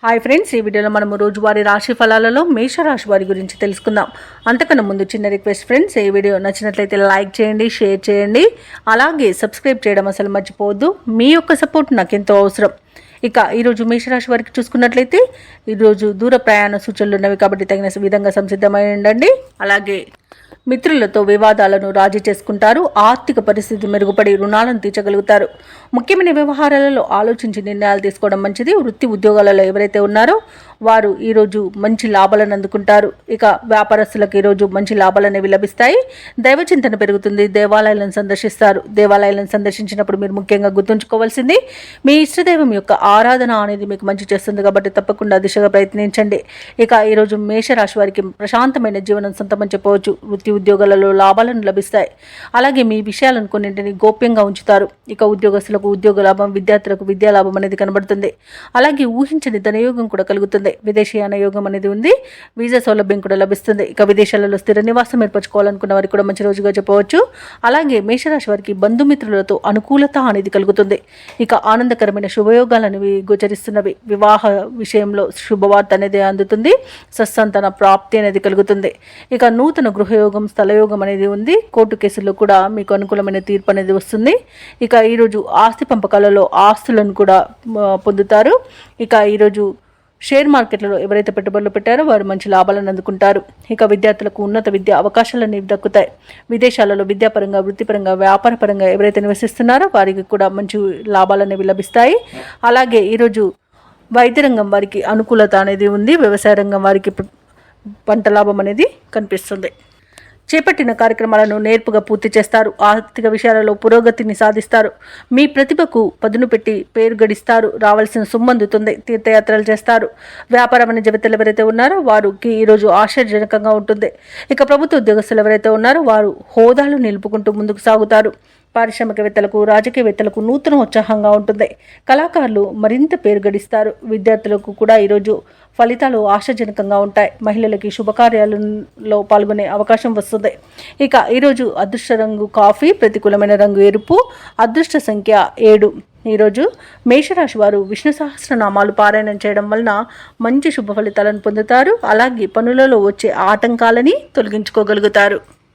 Hi friends, ఈ వీడియోలో మనము రోజువారీ రాశి ఫలాలలో మేషరాశి వారి గురించి తెలుసుకుందాం. అంతకన్నా ముందు చిన్న రిక్వెస్ట్ ఫ్రెండ్స్, ఈ వీడియో నచ్చినట్లయితే లైక్ చేయండి, షేర్ చేయండి, అలాగే సబ్స్క్రైబ్ చేయడం అసలు మర్చిపోవద్దు. మీ యొక్క సపోర్ట్ నాకు ఎంతో అవసరం. ఇక ఈరోజు మేషరాశి వారికి చూసుకున్నట్లయితే ఈరోజు దూర ప్రయాణ సూచనలు ఉన్నవి కాబట్టి తగిన విధంగా సంసిద్ధమై ఉండండి. అలాగే మిత్రులతో వివాదాలను రాజీ చేసుకుంటారు. ఆర్థిక పరిస్థితి మెరుగుపడి రుణాలను తీర్చగలుగుతారు. ముఖ్యమైన వ్యవహారాలలో ఆలోచించి నిర్ణయాలు తీసుకోవడం మంచిది. వృత్తి ఉద్యోగాలలో ఎవరైతే ఉన్నారో వారు ఈరోజు మంచి లాభాలను అందుకుంటారు. ఇక వ్యాపారస్తులకు ఈరోజు మంచి లాభాలు అనేవి లభిస్తాయి. దైవ చింతన పెరుగుతుంది. దేవాలయాలను సందర్శిస్తారు. దేవాలయాలను సందర్శించినప్పుడు మీరు ముఖ్యంగా గుర్తుంచుకోవాల్సింది మీ ఇష్టదైవం యొక్క ఆరాధన అనేది మీకు మంచి చేస్తుంది కాబట్టి తప్పకుండా దిశగా ప్రయత్నించండి. ఇక ఈరోజు మేషరాశి వారికి ప్రశాంతమైన జీవనం సొంతమని చెప్పవచ్చు. వృత్తి ఉద్యోగాలలో లాభాలను లభిస్తాయి. అలాగే మీ విషయాలను కొన్నింటిని గోప్యంగా ఉంచుతారు. ఇక ఉద్యోగస్తులకు ఉద్యోగ లాభం, విద్యార్థులకు విద్యా లాభం అనేది కనబడుతుంది. అలాగే ఊహించని ధనయోగం కూడా కలుగుతుంది. విదేశీయాన యోగం అనేది ఉంది. వీసా సౌలభ్యం కూడా లభిస్తుంది. ఇక విదేశాలలో స్థిర నివాసం ఏర్పరచుకోవాలనుకున్న వారికి కూడా మంచి రోజుగా చెప్పవచ్చు. అలాగే మేషరాశి వారికి బంధుమిత్రులతో అనుకూలత అనేది కలుగుతుంది. ఇక ఆనందకరమైన శుభయోగాలు అనేవి గోచరిస్తున్నవి. వివాహ విషయంలో శుభవార్త అనేది అందుతుంది. సత్సంతాన ప్రాప్తి అనేది కలుగుతుంది. ఇక నూతన గృహయోగం, స్థలయోగం అనేది ఉంది. కోర్టు కేసుల్లో కూడా మీకు అనుకూలమైన తీర్పు అనేది వస్తుంది. ఇక ఈరోజు ఆస్తి పంపకాలలో ఆస్తులను కూడా పొందుతారు. ఇక ఈరోజు షేర్ మార్కెట్లలో ఎవరైతే పెట్టుబడులు పెట్టారో వారు మంచి లాభాలను అందుకుంటారు. ఇక విద్యార్థులకు ఉన్నత విద్యా అవకాశాలు అనేవి దక్కుతాయి. విదేశాలలో విద్యాపరంగా, వృత్తిపరంగా, వ్యాపారపరంగా ఎవరైతే నివసిస్తున్నారో వారికి కూడా మంచి లాభాలు అనేవి లభిస్తాయి. అలాగే ఈరోజు వైద్య రంగం వారికి అనుకూలత అనేది ఉంది. వ్యవసాయ రంగం వారికి పంట లాభం అనేది కనిపిస్తుంది. చేపట్టిన కార్యక్రమాలను నేర్పుగా పూర్తి చేస్తారు. ఆర్థిక విషయాలలో పురోగతిని సాధిస్తారు. మీ ప్రతిభకు పదును పెట్టి పేరు గడిస్తారు. రావాల్సిన సొమ్ము అందుతుంది. తీర్థయాత్రలు చేస్తారు. వ్యాపార వాణిజ్య వేత్తలు ఎవరైతే ఉన్నారో వారికి ఈరోజు ఆశ్చర్యజనకంగా ఉంటుంది. ఇక ప్రభుత్వ ఉద్యోగస్తులు ఎవరైతే ఉన్నారో వారు హోదాలు నిలుపుకుంటూ ముందుకు సాగుతారు. పారిశ్రామికవేత్తలకు, రాజకీయవేత్తలకు నూతన ఉత్సాహంగా ఉంటుంది. కళాకారులు మరింత పేరు గడిస్తారు. విద్యార్థులకు కూడా ఈరోజు ఫలితాలు ఆశాజనకంగా ఉంటాయి. మహిళలకి శుభకార్యాలలో పాల్గొనే అవకాశం వస్తుంది. ఇక ఈరోజు అదృష్ట రంగు కాఫీ, ప్రతికూలమైన రంగు ఎరుపు, అదృష్ట సంఖ్య 7. ఈరోజు మేషరాశి వారు విష్ణు సహస్రనామాలు పారాయణం చేయడం వలన మంచి శుభ ఫలితాలను పొందుతారు. అలాగే పనులలో వచ్చే ఆటంకాలని తొలగించుకోగలుగుతారు.